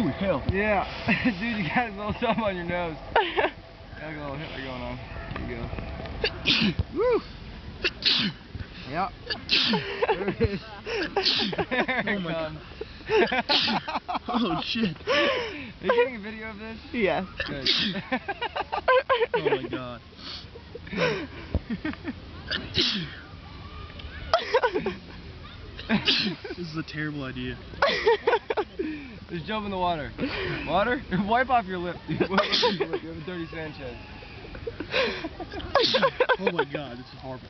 Ooh, hell. Yeah. Dude, you got a little something on your nose. Got a little Hitler going on. There you go. Woo! Yep. There it is. There it comes. Oh, shit. Are you getting a video of this? Yes. Good. Oh my god. This is a terrible idea. Just jump in the water. Water? Wipe off your lip, dude. Wipe off your lip. You have a dirty Sanchez. Oh my god, this is horrible.